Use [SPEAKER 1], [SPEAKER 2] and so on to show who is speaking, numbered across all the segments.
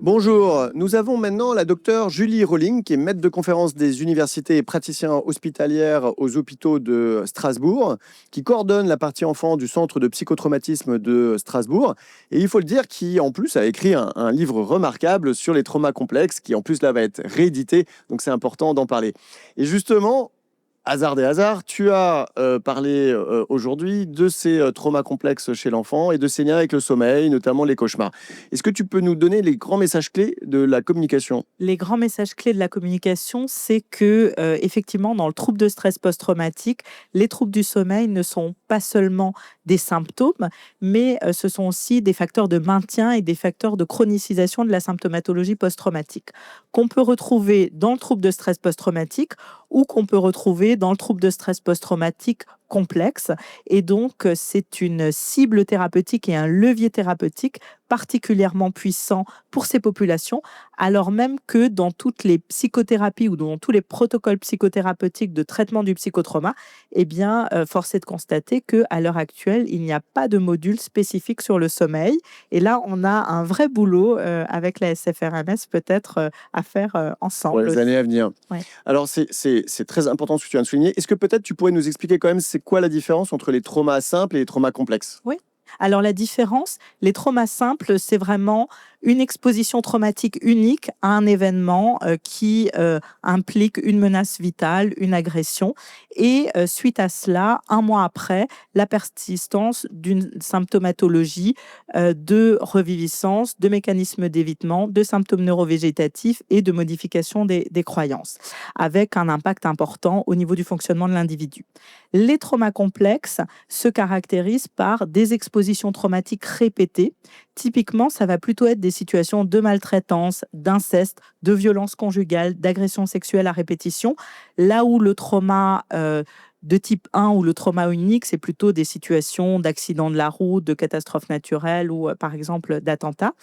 [SPEAKER 1] Bonjour, nous avons maintenant la docteure Julie Rolling, qui est maître de conférence des universités et praticienne hospitalière aux hôpitaux de Strasbourg, qui coordonne la partie enfant du centre de psychotraumatisme de Strasbourg. Et il faut le dire, qui en plus a écrit un livre remarquable sur les traumas complexes, qui en plus là va être réédité, donc c'est important d'en parler. Et justement, hasard des hasards, tu as parlé aujourd'hui de ces traumas complexes chez l'enfant et de ces liens avec le sommeil, notamment les cauchemars. Est-ce que tu peux nous donner les grands messages clés de la communication?
[SPEAKER 2] Les grands messages clés de la communication, c'est que, effectivement, dans le trouble de stress post-traumatique, les troubles du sommeil ne sont pas seulement des symptômes, mais ce sont aussi des facteurs de maintien et des facteurs de chronicisation de la symptomatologie post-traumatique, qu'on peut retrouver dans le trouble de stress post-traumatique ou qu'on peut retrouver dans le trouble de stress post-traumatique complexe. Et donc, c'est une cible thérapeutique et un levier thérapeutique particulièrement puissant pour ces populations, alors même que dans toutes les psychothérapies ou dans tous les protocoles psychothérapeutiques de traitement du psychotrauma, eh bien, force est de constater qu'à l'heure actuelle, il n'y a pas de module spécifique sur le sommeil. Et là, on a un vrai boulot avec la SFRMS peut-être à faire ensemble.
[SPEAKER 1] Pour les années à venir.
[SPEAKER 2] Ouais.
[SPEAKER 1] Alors, c'est très important ce que tu viens de souligner. Est-ce que peut-être tu pourrais nous expliquer quand même c'est quoi la différence entre les traumas simples et les traumas complexes?
[SPEAKER 2] Oui. Alors la différence, les traumas simples, c'est vraiment une exposition traumatique unique à un événement qui implique une menace vitale, une agression. Et suite à cela, un mois après, la persistance d'une symptomatologie de reviviscence, de mécanismes d'évitement, de symptômes neurovégétatifs et de modification des croyances, avec un impact important au niveau du fonctionnement de l'individu. Les traumas complexes se caractérisent par des expositions traumatiques répétées. Typiquement, ça va plutôt être des situations de maltraitance, d'inceste, de violence conjugale, d'agression sexuelle à répétition, là où le trauma de type 1 ou le trauma unique, c'est plutôt des situations d'accident de la route, de catastrophes naturelles ou par exemple d'attentats.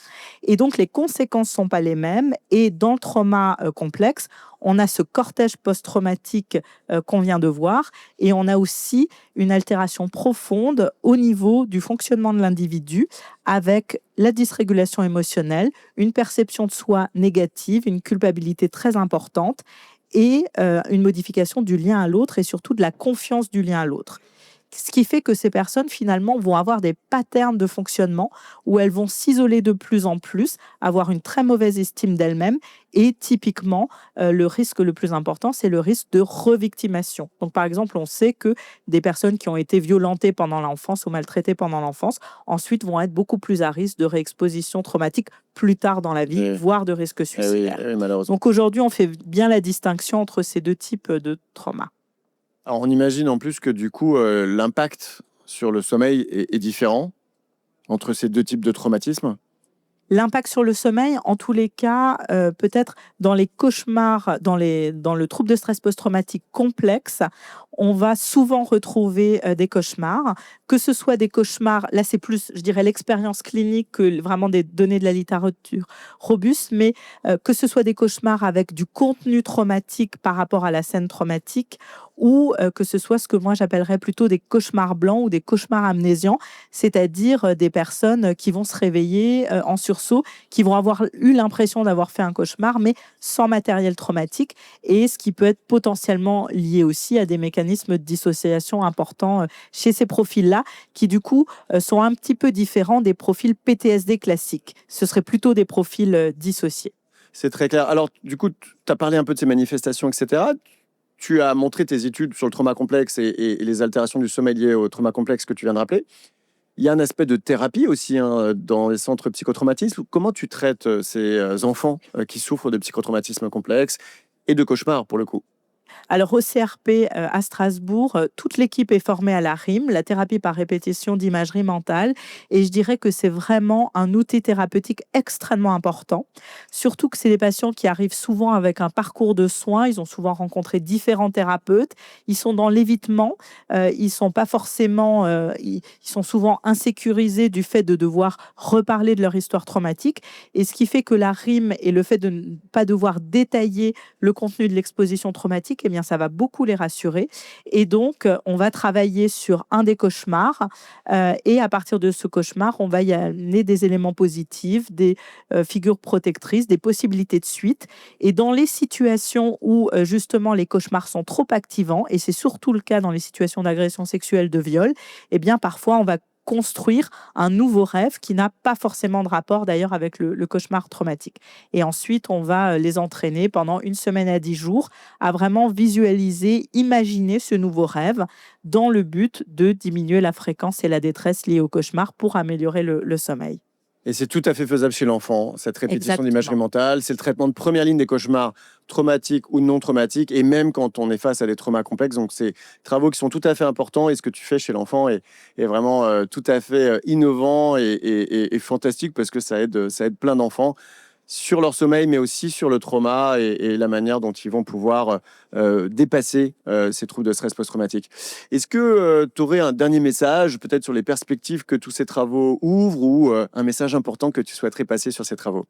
[SPEAKER 2] Et donc les conséquences ne sont pas les mêmes. Et dans le trauma complexe, on a ce cortège post-traumatique qu'on vient de voir et on a aussi une altération profonde au niveau du fonctionnement de l'individu avec la dysrégulation émotionnelle, une perception de soi négative, une culpabilité très importante et une modification du lien à l'autre et surtout de la confiance du lien à l'autre. Ce qui fait que ces personnes, finalement, vont avoir des patterns de fonctionnement où elles vont s'isoler de plus en plus, avoir une très mauvaise estime d'elles-mêmes. Et typiquement, le risque le plus important, c'est le risque de revictimation. Donc, par exemple, on sait que des personnes qui ont été violentées pendant l'enfance ou maltraitées pendant l'enfance, ensuite vont être beaucoup plus à risque de réexposition traumatique plus tard dans la vie, voire de risque suicidaire.
[SPEAKER 1] Oui, malheureusement.
[SPEAKER 2] Donc, aujourd'hui, on fait bien la distinction entre ces deux types de traumas.
[SPEAKER 1] Alors, on imagine en plus que du coup, l'impact sur le sommeil est différent entre ces deux types de traumatismes.
[SPEAKER 2] L'impact sur le sommeil, en tous les cas, peut-être dans les cauchemars, dans le trouble de stress post-traumatique complexe, on va souvent retrouver des cauchemars, que ce soit des cauchemars, là c'est plus, je dirais, l'expérience clinique que vraiment des données de la littérature robuste, mais que ce soit des cauchemars avec du contenu traumatique par rapport à la scène traumatique, ou que ce soit ce que moi j'appellerais plutôt des cauchemars blancs ou des cauchemars amnésiants, c'est-à-dire des personnes qui vont se réveiller en sursaut, qui vont avoir eu l'impression d'avoir fait un cauchemar, mais sans matériel traumatique, et ce qui peut être potentiellement lié aussi à des mécanismes de dissociation importants chez ces profils-là, qui du coup sont un petit peu différents des profils PTSD classiques. Ce seraient plutôt des profils dissociés.
[SPEAKER 1] C'est très clair. Alors, du coup, tu as parlé un peu de ces manifestations, etc. Tu as montré tes études sur le trauma complexe et les altérations du sommeil liées au trauma complexe que tu viens de rappeler. Il y a un aspect de thérapie aussi dans les centres psychotraumatisme. Comment tu traites ces enfants qui souffrent de psychotraumatisme complexe et de cauchemars pour le coup?
[SPEAKER 2] Alors, au CRP à Strasbourg, toute l'équipe est formée à la RIM, la thérapie par répétition d'imagerie mentale. Et je dirais que c'est vraiment un outil thérapeutique extrêmement important. Surtout que c'est des patients qui arrivent souvent avec un parcours de soins. Ils ont souvent rencontré différents thérapeutes. Ils sont dans l'évitement. Ils sont pas forcément... ils sont souvent insécurisés du fait de devoir reparler de leur histoire traumatique. Et ce qui fait que la RIM et le fait de ne pas devoir détailler le contenu de l'exposition traumatique eh bien, ça va beaucoup les rassurer. Et donc, on va travailler sur un des cauchemars. Et à partir de ce cauchemar, on va y amener des éléments positifs, des figures protectrices, des possibilités de suite. Et dans les situations où, justement, les cauchemars sont trop activants, et c'est surtout le cas dans les situations d'agression sexuelle, de viol, eh bien, parfois, on va construire un nouveau rêve qui n'a pas forcément de rapport d'ailleurs avec le cauchemar traumatique. Et ensuite, on va les entraîner pendant 1 semaine à 10 jours à vraiment visualiser, imaginer ce nouveau rêve dans le but de diminuer la fréquence et la détresse liée au cauchemar pour améliorer le sommeil.
[SPEAKER 1] Et c'est tout à fait faisable chez l'enfant, cette répétition d'imagerie
[SPEAKER 2] Exactement.
[SPEAKER 1] mentale. C'est le traitement de première ligne des cauchemars traumatiques ou non traumatiques, et même quand on est face à des traumas complexes. Donc, c'est des travaux qui sont tout à fait importants, et ce que tu fais chez l'enfant est vraiment tout à fait innovant et fantastique, parce que ça aide plein d'enfants sur leur sommeil, mais aussi sur le trauma et la manière dont ils vont pouvoir dépasser ces troubles de stress post-traumatique. Est-ce que tu aurais un dernier message, peut-être sur les perspectives que tous ces travaux ouvrent, ou un message important que tu souhaiterais passer sur ces travaux?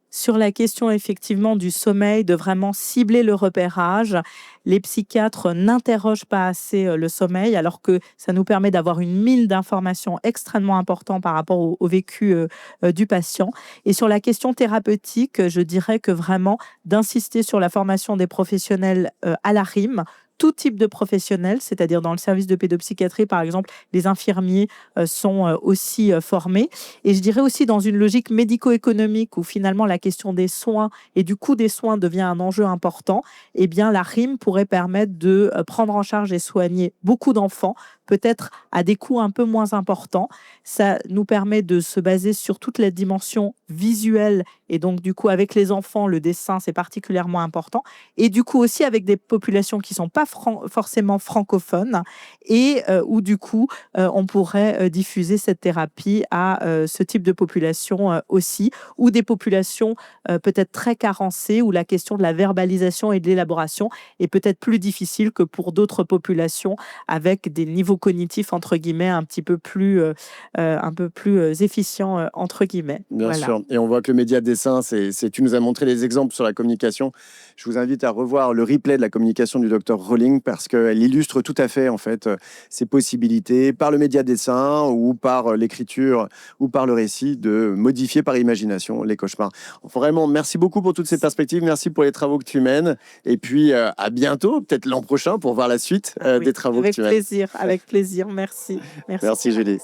[SPEAKER 2] Sur la question effectivement du sommeil, de vraiment cibler le repérage, les psychiatres n'interrogent pas assez le sommeil, alors que ça nous permet d'avoir une mine d'informations extrêmement importantes par rapport au vécu du patient. Et sur la question thérapeutique, je dirais que vraiment d'insister sur la formation des professionnels à la RIM, tout type de professionnels, c'est-à-dire dans le service de pédopsychiatrie, par exemple, les infirmiers sont aussi formés. Et je dirais aussi dans une logique médico-économique où finalement la question des soins et du coût des soins devient un enjeu important, eh bien la RIM pourrait permettre de prendre en charge et soigner beaucoup d'enfants, peut-être à des coûts un peu moins importants. Ça nous permet de se baser sur toute la dimension visuelle, et donc du coup avec les enfants, le dessin c'est particulièrement important, et du coup aussi avec des populations qui ne sont pas forcément francophones, et où du coup on pourrait diffuser cette thérapie à ce type de population aussi, ou des populations peut-être très carencées, où la question de la verbalisation et de l'élaboration est peut-être plus difficile que pour d'autres populations avec des niveaux cognitifs entre guillemets un peu plus efficients entre guillemets.
[SPEAKER 1] Bien
[SPEAKER 2] Voilà.
[SPEAKER 1] sûr. Et on voit que le média dessin, tu nous as montré les exemples sur la communication. Je vous invite à revoir le replay de la communication du docteur Rolling, parce qu'elle illustre tout à fait, en fait, ces possibilités par le média dessin, ou par l'écriture, ou par le récit, de modifier par imagination les cauchemars. Vraiment, merci beaucoup pour toutes ces perspectives. Merci pour les travaux que tu mènes. Et puis, à bientôt, peut-être l'an prochain, pour voir la suite
[SPEAKER 2] Oui,
[SPEAKER 1] des travaux que tu mènes.
[SPEAKER 2] avec plaisir, merci. Merci.
[SPEAKER 1] Merci, Julie.